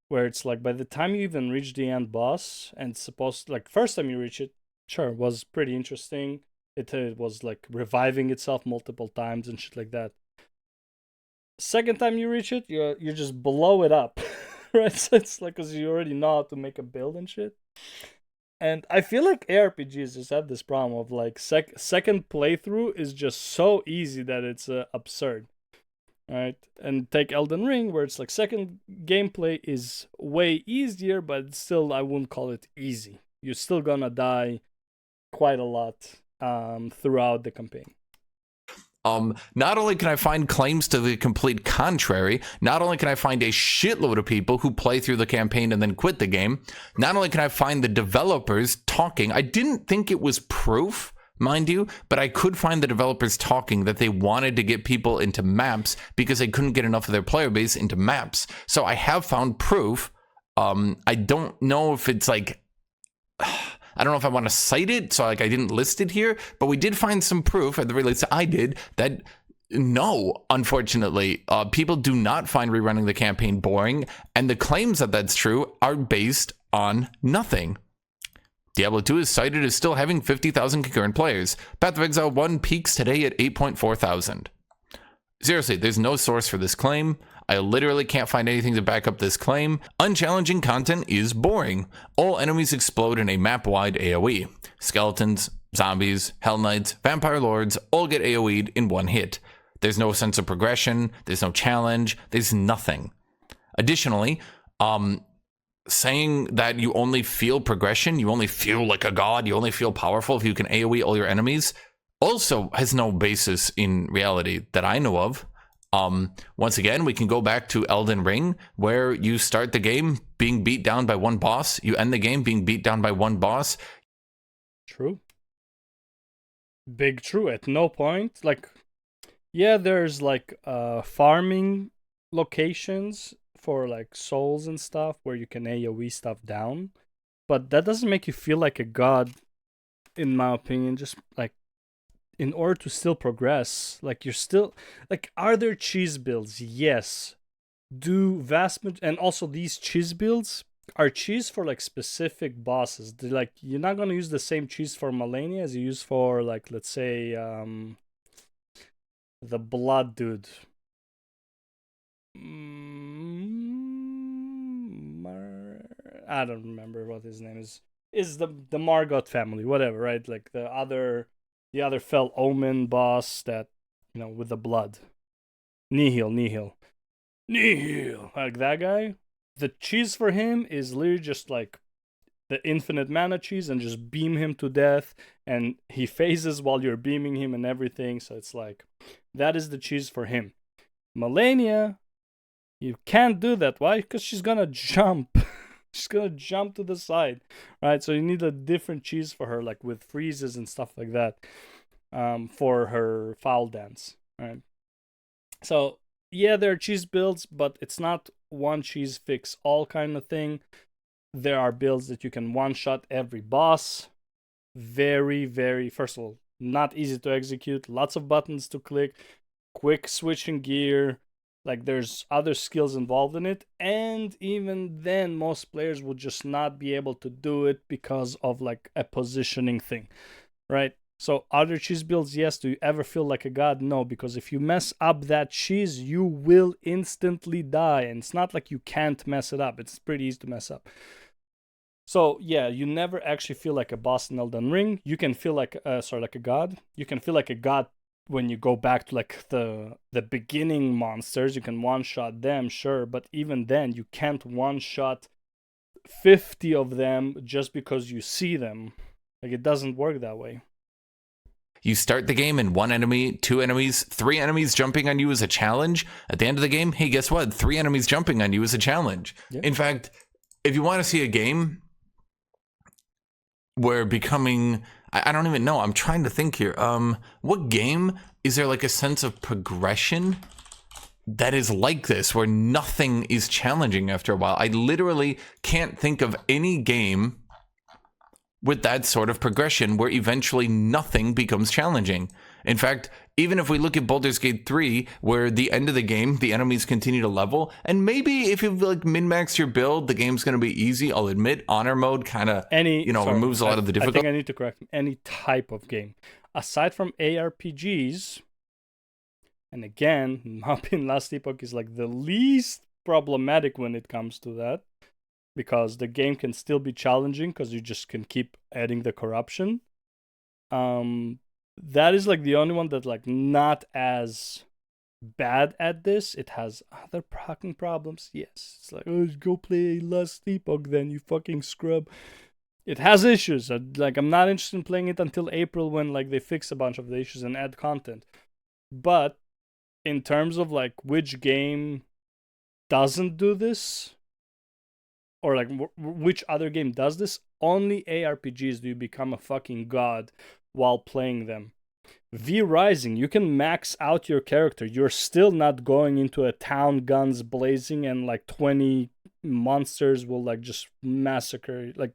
where it's like by the time you even reach the end boss, and it's supposed like first time you reach it, sure, was pretty interesting. It was like reviving itself multiple times and shit like that. Second time you reach it, you just blow it up, right? So it's like because you already know how to make a build and shit. And I feel like ARPGs just have this problem of like second playthrough is just so easy that it's absurd, right? And take Elden Ring, where it's like second gameplay is way easier, but still I wouldn't call it easy. You're still gonna die quite a lot throughout the campaign. Not only can I find claims to the complete contrary, not only can I find a shitload of people who play through the campaign and then quit the game, not only can I find the developers talking, I didn't think it was proof, mind you, but I could find the developers talking that they wanted to get people into maps because they couldn't get enough of their player base into maps. So I have found proof. I don't know if it's like... I don't know if I want to cite it, so like I didn't list it here, but we did find some proof, at the very least I did, that no, unfortunately, people do not find rerunning the campaign boring, and the claims that that's true are based on nothing. Diablo 2 is cited as still having 50,000 concurrent players. Path of Exile 1 peaks today at 8.4 thousand. Seriously, there's no source for this claim. I literally can't find anything to back up this claim. Unchallenging content is boring. All enemies explode in a map-wide AoE. Skeletons, zombies, Hell Knights, Vampire Lords all get AoE'd in one hit. There's no sense of progression, there's no challenge, there's nothing. Additionally, saying that you only feel progression, you only feel like a god, you only feel powerful if you can AoE all your enemies, also has no basis in reality that I know of. Once again, we can go back to Elden Ring, where you start the game being beat down by one boss, you end the game being beat down by one boss. True. Big true. At no point, like, yeah, there's like farming locations for like souls and stuff where you can AoE stuff down, but that doesn't make you feel like a god, in my opinion. Just like, in order to still progress, like, you're still like, are there cheese builds? Yes. And also these cheese builds are cheese for like specific bosses. They're like, you're not gonna use the same cheese for Malenia as you use for, like, let's say the blood dude. I don't remember what his name is. Is the Margot family, whatever, right? Like the other the other Fell Omen boss that, with the blood. Nihil. Like that guy. The cheese for him is literally just like the infinite mana cheese and just beam him to death, and he phases while you're beaming him and everything. So it's like, that is the cheese for him. Melania, you can't do that. Why? Because she's gonna jump. She's gonna jump to the side, right? So you need a different cheese for her, like with freezes and stuff like that, for her foul dance, right? So yeah, there are cheese builds, but it's not one cheese fix all kind of thing. There are builds that you can one-shot every boss. Very, very, first of all, not easy to execute. Lots of buttons to click. Quick switching gear. Like, there's other skills involved in it. And even then, most players will just not be able to do it because of, like, a positioning thing, right? So, other cheese builds, yes. Do you ever feel like a god? No, because if you mess up that cheese, you will instantly die. And it's not like you can't mess it up. It's pretty easy to mess up. So, yeah, you never actually feel like a boss in Elden Ring. You can feel like, like a god. You can feel like a god when you go back to, like, the beginning monsters. You can one-shot them, sure. But even then, you can't one-shot 50 of them just because you see them. Like, it doesn't work that way. You start the game and 1 enemy, 2 enemies, 3 enemies jumping on you is a challenge. At the end of the game, hey, guess what? 3 enemies jumping on you is a challenge. Yeah. In fact, if you want to see a game where becoming, I don't even know, I'm trying to think here. What game is there like a sense of progression that is like this, where nothing is challenging after a while? I literally can't think of any game with that sort of progression where eventually nothing becomes challenging. In fact, even if we look at Baldur's Gate 3, where the end of the game, the enemies continue to level, and maybe if you've like min-maxed your build, the game's going to be easy. I'll admit, honor mode kind of, removes a lot of the difficulty. I think I need to correct any type of game. Aside from ARPGs, and again, Mapin Last Epoch is like the least problematic when it comes to that, because the game can still be challenging because you just can keep adding the corruption. That is like the only one that like not as bad at this. It has other fucking problems. Yes, it's like, oh, go play Last Epoch then, you fucking scrub. It has issues. Like, I'm not interested in playing it until April when like they fix a bunch of the issues and add content. But in terms of like which game doesn't do this, or like which other game does this, only ARPGs do you become a fucking god while playing them. V Rising, you can max out your character. You're still not going into a town guns blazing and like 20 monsters will like just massacre. Like,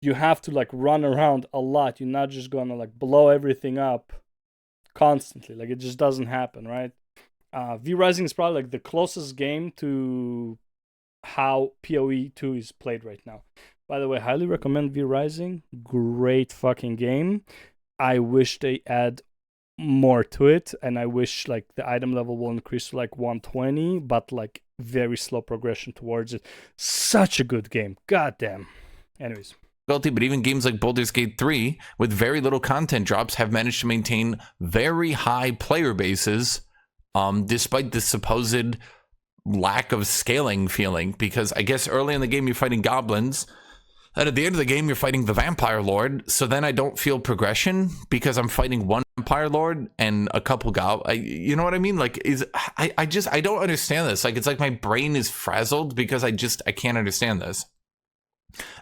you have to like run around a lot. You're not just gonna like blow everything up constantly. Like, it just doesn't happen, right? V Rising is probably like the closest game to how PoE 2 is played right now. By the way, highly recommend V Rising. Great fucking game. I wish they add more to it, and I wish like the item level will increase to like 120, but like very slow progression towards it. Such a good game. Goddamn. Anyways. But even games like Baldur's Gate 3 with very little content drops have managed to maintain very high player bases, despite the supposed lack of scaling feeling, because I guess early in the game you're fighting goblins, and at the end of the game you're fighting the vampire lord. So then I don't feel progression because I'm fighting one vampire lord and a couple you know what I mean? Like, I don't understand this. Like, it's like my brain is frazzled because I can't understand this.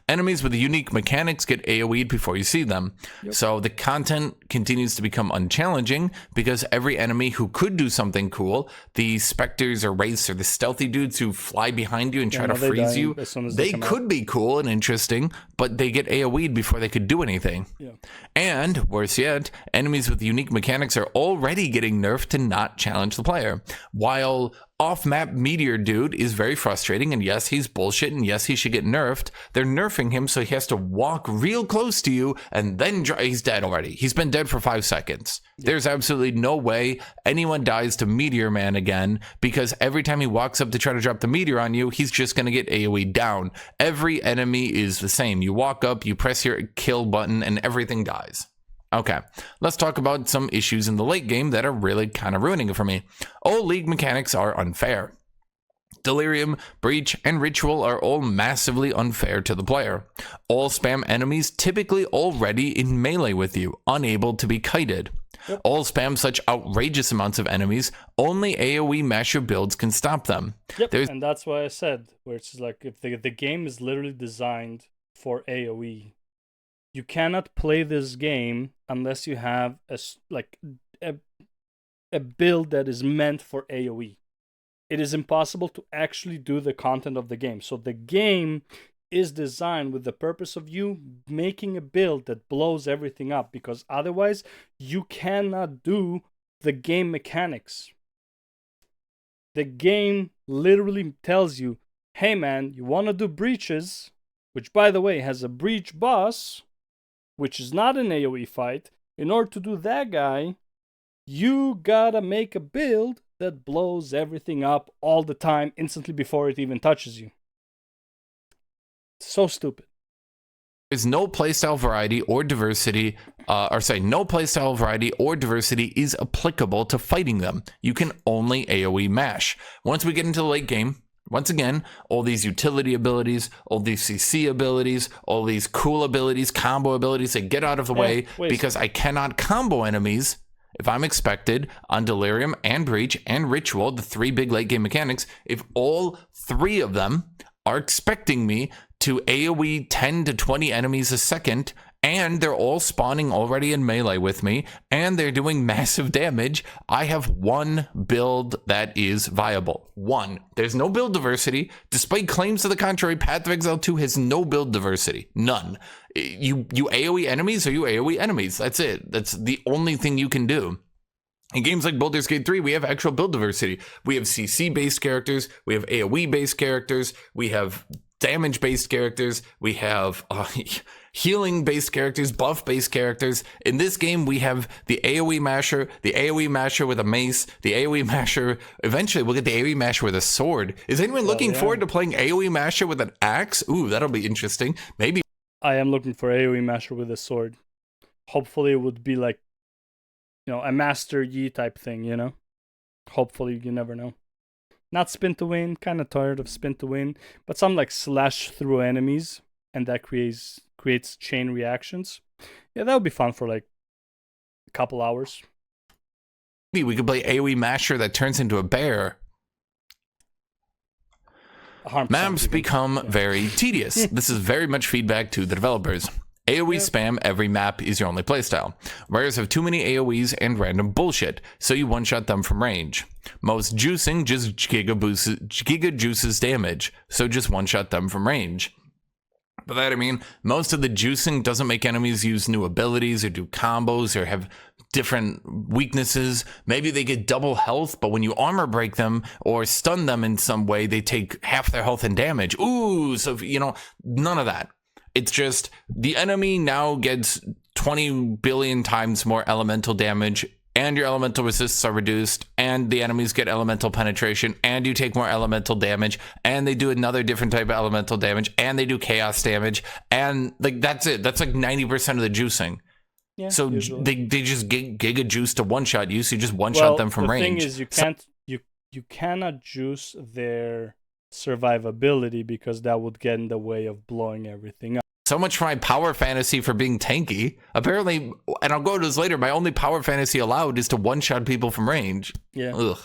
Enemies with unique mechanics get AoE'd before you see them. Yep. So the content continues to become unchallenging because every enemy who could do something cool, the specters or wraiths or the stealthy dudes who fly behind you and try to freeze you, they could be cool and interesting, but they get AoE'd before they could do anything. Yeah. And worse yet, enemies with unique mechanics are already getting nerfed to not challenge the player. While off-map meteor dude is very frustrating, and yes, he's bullshit, and yes, he should get nerfed. They're nerfing him so he has to walk real close to you, and then he's dead already. He's been dead for 5 seconds. Yeah. There's absolutely no way anyone dies to Meteor Man again, because every time he walks up to try to drop the meteor on you, he's just going to get AoE down. Every enemy is the same. You walk up, you press your kill button, and everything dies. Okay, let's talk about some issues in the late game that are really kind of ruining it for me. All league mechanics are unfair. Delirium, Breach, and Ritual are all massively unfair to the player. All spam enemies typically already in melee with you, unable to be kited. Yep. All spam such outrageous amounts of enemies, only AoE masher builds can stop them. Yep, and that's why I said, where it's just like, if the game is literally designed for AoE, you cannot play this game unless you have a build that is meant for AoE. It is impossible to actually do the content of the game. So the game is designed with the purpose of you making a build that blows everything up, because otherwise you cannot do the game mechanics. The game literally tells you, hey man, you want to do breaches, which by the way has a breach boss, which is not an AoE fight. In order to do that guy, you gotta make a build that blows everything up all the time, instantly before it even touches you. So stupid. There's no playstyle variety or diversity, no playstyle variety or diversity is applicable to fighting them. You can only AoE mash. Once we get into the late game, once again, all these utility abilities, all these CC abilities, all these cool abilities, combo abilities, they get out of the way because I cannot combo enemies if I'm expected on Delirium and Breach and Ritual, the 3 big late game mechanics, if all 3 of them are expecting me to AoE 10 to 20 enemies a second, and they're all spawning already in melee with me, and they're doing massive damage, I have one build that is viable. One. There's no build diversity. Despite claims to the contrary, Path of Exile 2 has no build diversity. None. You AoE enemies or you AoE enemies. That's it. That's the only thing you can do. In games like Baldur's Gate 3, we have actual build diversity. We have CC-based characters. We have AoE-based characters. We have damage-based characters. We have healing-based characters, buff-based characters. In this game, we have the AoE masher with a mace, the AoE masher. Eventually, we'll get the AoE masher with a sword. Is anyone looking forward to playing AoE masher with an axe? Ooh, that'll be interesting. Maybe. I am looking for AoE masher with a sword. Hopefully, it would be like, a Master Yi type thing, Hopefully, you never know. Not spin to win, kind of tired of spin to win, but some like slash through enemies, and that creates chain reactions. Yeah, that would be fun for like a couple hours. Maybe we could play AoE masher that turns into a bear. Maps become very tedious. This is very much feedback to the developers. AoE spam every map is your only playstyle. Rares have too many AoEs and random bullshit, so you one-shot them from range. Most juicing just giga juices damage, so just one-shot them from range. By that I mean, most of the juicing doesn't make enemies use new abilities or do combos or have different weaknesses. Maybe they get double health, but when you armor break them or stun them in some way, they take half their health and damage. Ooh, so none of that. It's just the enemy now gets 20 billion times more elemental damage, and your elemental resists are reduced, and the enemies get elemental penetration, and you take more elemental damage, and they do another different type of elemental damage, and they do chaos damage, and like that's it. That's like 90% of the juicing. Yeah, so they just giga juice to one-shot you, so you just one-shot them from range. The thing is, you cannot juice their survivability because that would get in the way of blowing everything up. So much for my power fantasy for being tanky. Apparently, and I'll go to this later, my only power fantasy allowed is to one-shot people from range. Yeah. Ugh.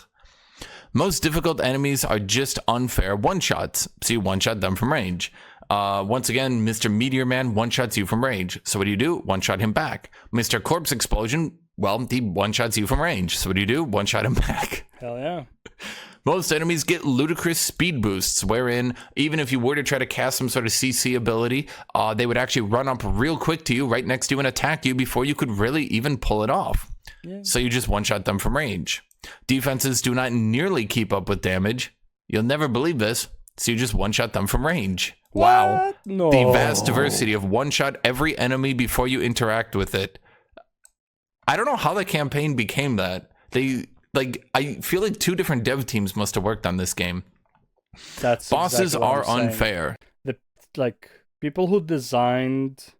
Most difficult enemies are just unfair one-shots, so you one-shot them from range. Once again, Mr. Meteor Man one-shots you from range. So what do? One-shot him back. Mr. Corpse Explosion, well, he one-shots you from range. So what do? One-shot him back. Hell yeah. Most enemies get ludicrous speed boosts, wherein even if you were to try to cast some sort of CC ability, they would actually run up real quick to you, right next to you, and attack you before you could really even pull it off. Yeah. So you just one-shot them from range. Defenses do not nearly keep up with damage. You'll never believe this, so you just one-shot them from range. What? Wow. No. The vast diversity of one-shot every enemy before you interact with it. I don't know how the campaign became that. I feel like 2 different dev teams must have worked on this game. That's bosses exactly are unfair. People who designed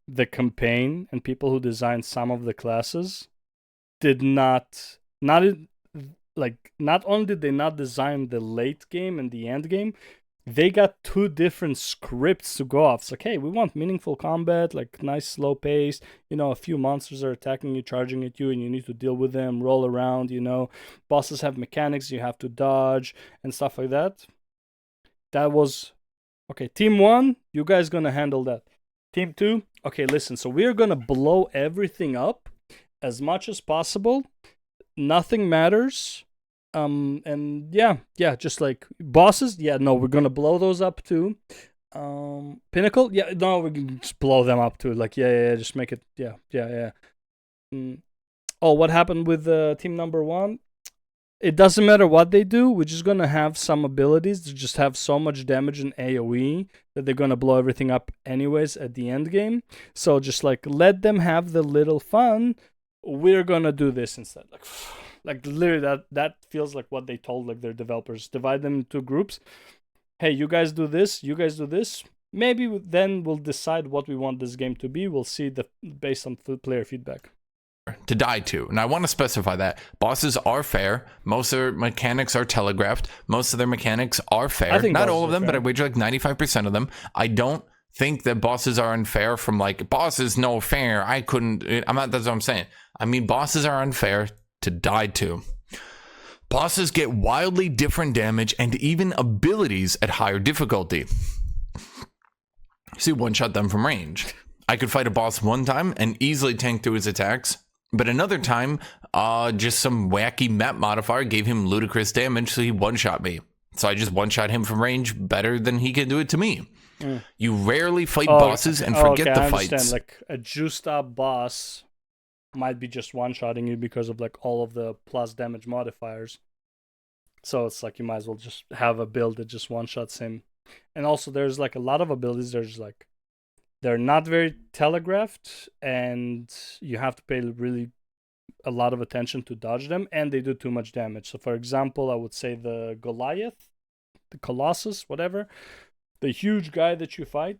the campaign and people who designed some of the classes did not only did they not design the late game and the end game, they got two different scripts to go off. It's like, hey, we want meaningful combat, like nice slow pace, a few monsters are attacking you, charging at you, and you need to deal with them, roll around, bosses have mechanics you have to dodge and stuff like that. That was okay. Team 1, you guys gonna handle that. Team 2, okay, listen, so we're gonna blow everything up as much as possible. Nothing matters. And just like bosses, no, we're gonna blow those up too. Pinnacle, no, we can just blow them up too. Like, just make it, Oh, what happened with team number 1? It doesn't matter what they do. We're just gonna have some abilities to just have so much damage in AOE that they're gonna blow everything up anyways at the end game. So just like let them have the little fun. We're gonna do this instead. Like literally that feels like what they told like their developers. Divide them into groups. Hey, you guys do this, you guys do this. Maybe then we'll decide what we want this game to be. We'll see based on player feedback. To die to. And I want to specify that bosses are fair. Most of their mechanics are telegraphed. Most of their mechanics are fair. Not all of them, but I wager like 95% of them. I don't think that bosses are unfair from like bosses no fair. That's what I'm saying. I mean, bosses are unfair to die to. Bosses get wildly different damage and even abilities at higher difficulty. See, one-shot them from range. I could fight a boss one time and easily tank through his attacks, but another time, just some wacky map modifier gave him ludicrous damage, so he one-shot me. So I just one-shot him from range better than he can do it to me. You rarely fight bosses and forget the fights. I understand. Like a juiced up boss might be just one-shotting you because of like all of the plus damage modifiers. So it's like you might as well just have a build that just one-shots him. And also there's like a lot of abilities, there's like they're not very telegraphed and you have to pay really a lot of attention to dodge them, and they do too much damage. So for example, I would say the Goliath, the Colossus, whatever, the huge guy that you fight,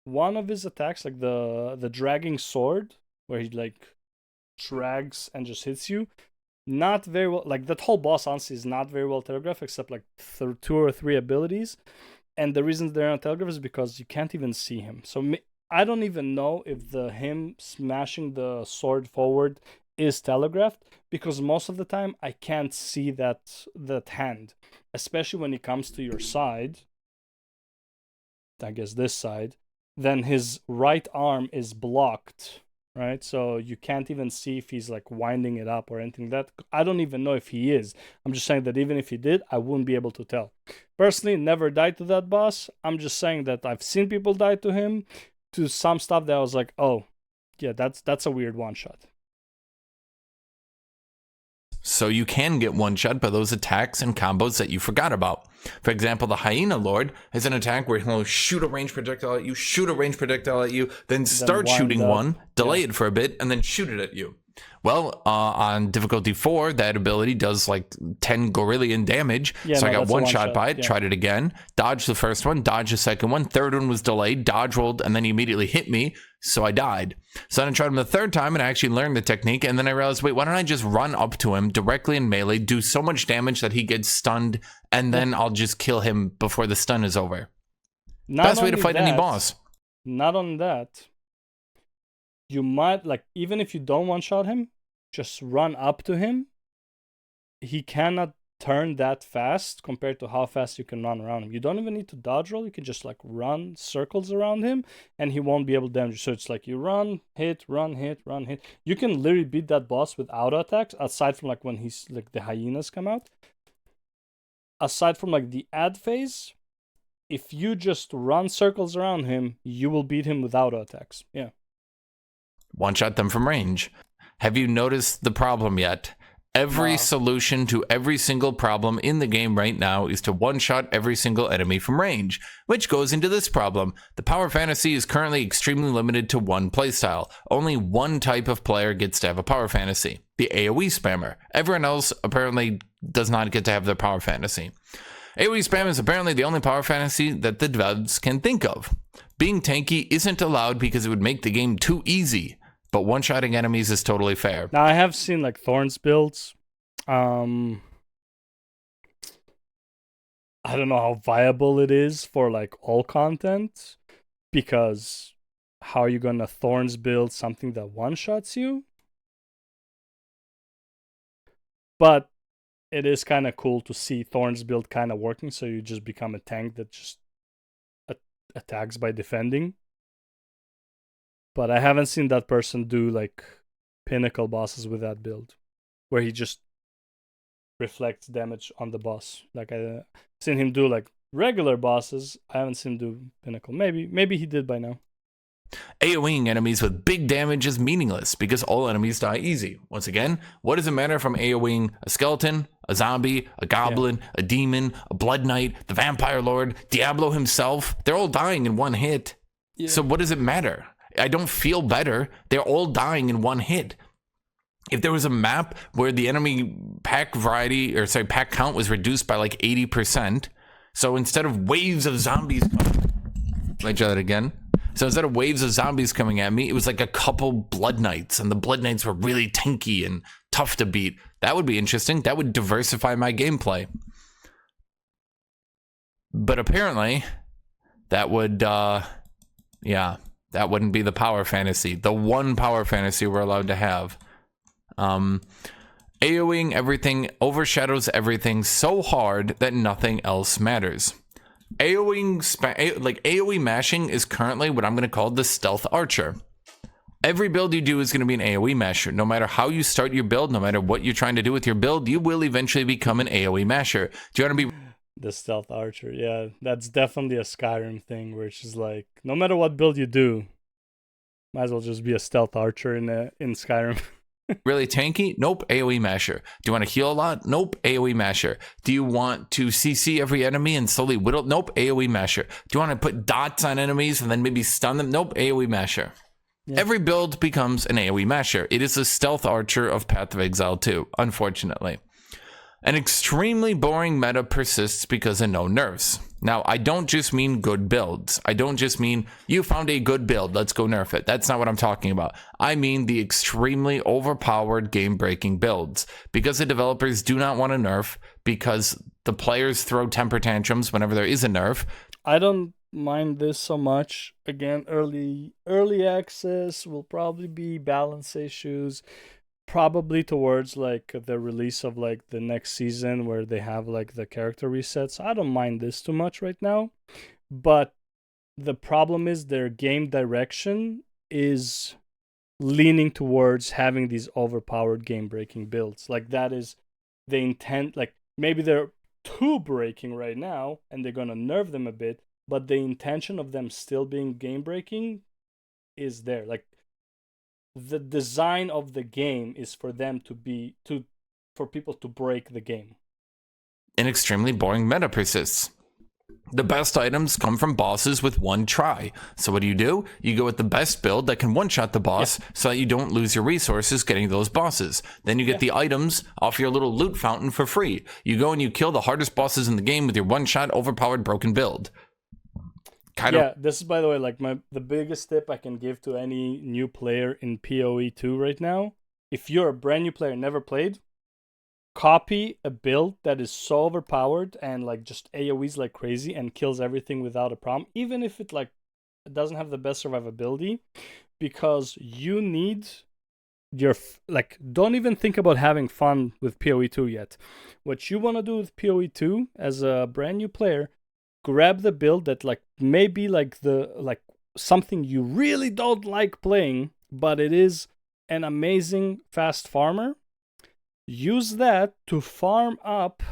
one of his attacks, like the dragging sword, where he like drags and just hits you, not very well, like that whole boss honestly is not very well telegraphed except like 2 or 3 abilities. And the reason they're not telegraphed is because you can't even see him. So I don't even know if him smashing the sword forward is telegraphed, because most of the time I can't see that hand, especially when he comes to your side, I guess this side, then his right arm is blocked, right? So you can't even see if he's like winding it up or anything. That I don't even know if he is. I'm just saying that even if he did, I wouldn't be able to tell. Personally, never died to that boss. I'm just saying that I've seen people die to him, to some stuff that I was like, oh, yeah, that's a weird one-shot. So you can get one-shot by those attacks and combos that you forgot about. For example, the Hyena Lord has an attack where he'll shoot a ranged projectile at you, then start shooting one, delay it for a bit, and then shoot it at you. Well, on difficulty 4, that ability does like 10 gorillion damage. So I got one shot by it, tried it again, dodged the first one, dodged the second one, third one was delayed, dodge rolled, and then he immediately hit me, so I died. So then I tried him the third time and I actually learned the technique, and then I realized, wait, why don't I just run up to him directly in melee, do so much damage that he gets stunned, and then I'll just kill him before the stun is over. Best way to fight any boss. Not on that. You might, like, even if you don't one-shot him, just run up to him. He cannot turn that fast compared to how fast you can run around him. You don't even need to dodge roll. You can just, like, run circles around him, and he won't be able to damage you. So it's like you run, hit, run, hit, run, hit. You can literally beat that boss with auto attacks, aside from, like, when he's, like, the hyenas come out. Aside from, like, the ad phase, if you just run circles around him, you will beat him with auto attacks. Yeah. One-shot them from range. Have you noticed the problem yet? Every solution to every single problem in the game right now is to one-shot every single enemy from range, which goes into this problem. The Power Fantasy is currently extremely limited to one playstyle. Only one type of player gets to have a Power Fantasy, the AoE spammer. Everyone else apparently does not get to have their Power Fantasy. AoE spam is apparently the only Power Fantasy that the devs can think of. Being tanky isn't allowed because it would make the game too easy, but one-shotting enemies is totally fair. Now I have seen like Thorns builds. I don't know how viable it is for like all content, because how are you gonna Thorns build something that one-shots you? But it is kind of cool to see Thorns build kind of working, so you just become a tank that just attacks by defending. But I haven't seen that person do like pinnacle bosses with that build, where he just reflects damage on the boss. Like I've seen him do like regular bosses. I haven't seen him do pinnacle. Maybe he did by now. AoEing enemies with big damage is meaningless because all enemies die easy. Once again, what does it matter if I'm AoEing a skeleton, a zombie, a goblin, a demon, a blood knight, the vampire lord, Diablo himself? They're all dying in one hit. Yeah. So what does it matter? I don't feel better. They're all dying in one hit. If there was a map where the enemy pack count was reduced by like 80%, so instead of waves of zombies, let me try that again. So instead of waves of zombies coming at me, it was like a couple blood knights, and the blood knights were really tanky and tough to beat. That would be interesting. That would diversify my gameplay. But apparently, that would, that wouldn't be the power fantasy. The one power fantasy we're allowed to have. AoEing everything overshadows everything so hard that nothing else matters. AoE mashing is currently what I'm going to call the stealth archer. Every build you do is going to be an AoE masher. No matter how you start your build, no matter what you're trying to do with your build, you will eventually become an AoE masher. Do you want to be the stealth archer? Yeah, that's definitely a Skyrim thing, where it's just like no matter what build you do, might as well just be a stealth archer in Skyrim. Really tanky? Nope, AoE masher. Do you want to heal a lot? Nope, AoE masher. Do you want to CC every enemy and slowly whittle? Nope, AoE masher. Do you want to put dots on enemies and then maybe stun them? Nope, AoE masher. Yeah. Every build becomes an AoE masher. It is a stealth archer of Path of Exile 2, unfortunately. An extremely boring meta persists because of no nerfs. Now, I don't just mean good builds. I don't just mean you found a good build, let's go nerf it. That's not what I'm talking about. I mean the extremely overpowered game-breaking builds. Because the developers do not want to nerf, because the players throw temper tantrums whenever there is a nerf. I don't mind this so much. Again, early access will probably be balance issues. Probably towards like the release of like the next season, where they have like the character resets. I don't mind this too much right now, but the problem is their game direction is leaning towards having these overpowered game breaking builds. Like that is the intent. Like maybe they're too breaking right now and they're gonna nerf them a bit, but the intention of them still being game breaking is there. Like the design of the game is for them for people to break the game. An extremely boring meta persists. The best items come from bosses with one try. So what do? You go with the best build that can one-shot the boss, so that you don't lose your resources getting those bosses. Then you get the items off your little loot fountain for free. You go and you kill the hardest bosses in the game with your one-shot, overpowered, broken build. This is, by the way, like the biggest tip I can give to any new player in PoE 2 right now. If you're a brand new player, never played, copy a build that is so overpowered and like just AoEs like crazy and kills everything without a problem, even if it doesn't have the best survivability, because you need don't even think about having fun with PoE 2 yet. What you want to do with PoE 2 as a brand new player, grab the build that maybe something you really don't like playing, but it is an amazing fast farmer. Use that to farm up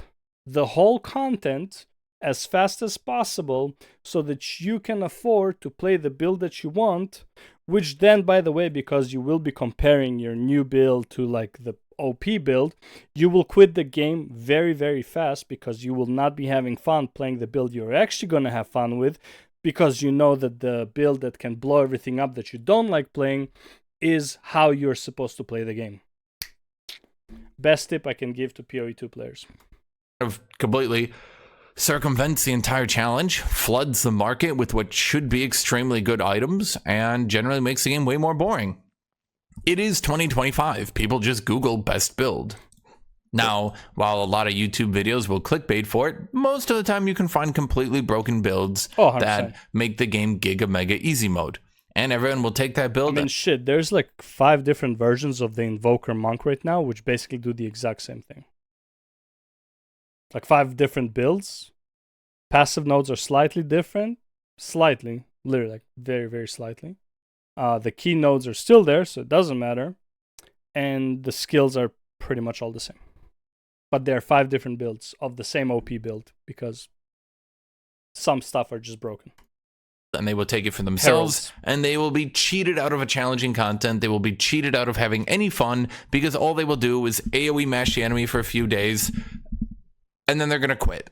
the whole content as fast as possible so that you can afford to play the build that you want, which then, by the way, because you will be comparing your new build to the OP build, you will quit the game very, very fast, because you will not be having fun playing the build you're actually going to have fun with, because you know that the build that can blow everything up that you don't like playing is how you're supposed to play the game. Best tip I can give to PoE 2 players. Completely circumvents the entire challenge, floods the market with what should be extremely good items, and generally makes the game way more boring. It is 2025. People just Google best build. Now, while a lot of YouTube videos will clickbait for it, most of the time you can find completely broken builds that make the game giga mega easy mode. And everyone will take that build. I mean, shit, there's like 5 different versions of the Invoker Monk right now, which basically do the exact same thing. Like 5 different builds. Passive nodes are slightly different. Slightly. Literally, like very, very slightly. The key nodes are still there, so it doesn't matter. And the skills are pretty much all the same. But there are 5 different builds of the same OP build because some stuff are just broken. And they will take it for themselves, and they will be cheated out of a challenging content. They will be cheated out of having any fun because all they will do is AoE mash the enemy for a few days, and then they're going to quit.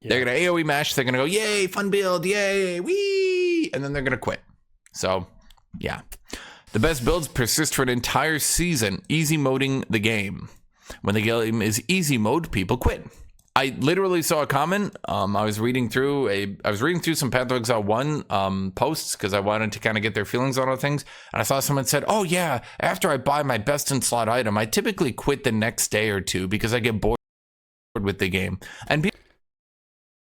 Yeah. They're going to AoE mash, they're going to go, yay, fun build, yay, wee, and then they're going to quit. So, yeah. The best builds persist for an entire season, easy moding the game. When the game is easy mode, people quit. I literally saw a comment. I was reading through some Path to Exile 1 posts because I wanted to kind of get their feelings on all things. And I saw someone said, oh yeah, after I buy my best in slot item, I typically quit the next day or two because I get bored with the game. And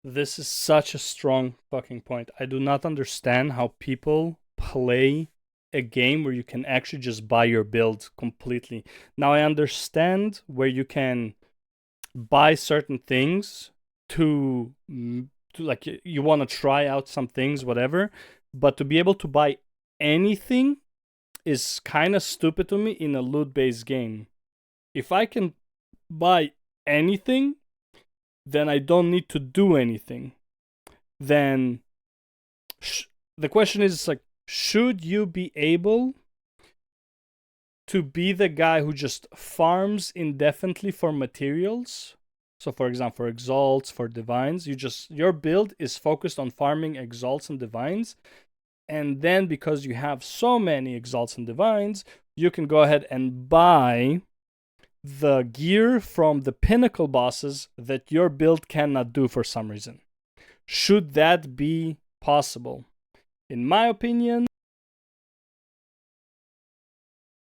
this is such a strong fucking point. I do not understand how people play a game where you can actually just buy your build completely. Now I understand where you can buy certain things to like you want to try out some things, whatever, but to be able to buy anything is kind of stupid to me in a loot-based game. If I can buy anything, then I don't need to do anything. Then the question is like, should you be able to be the guy who just farms indefinitely for materials? So for example, for exalts, for divines, your build is focused on farming exalts and divines. And then because you have so many exalts and divines, you can go ahead and buy the gear from the pinnacle bosses that your build cannot do for some reason. Should that be possible? In my opinion,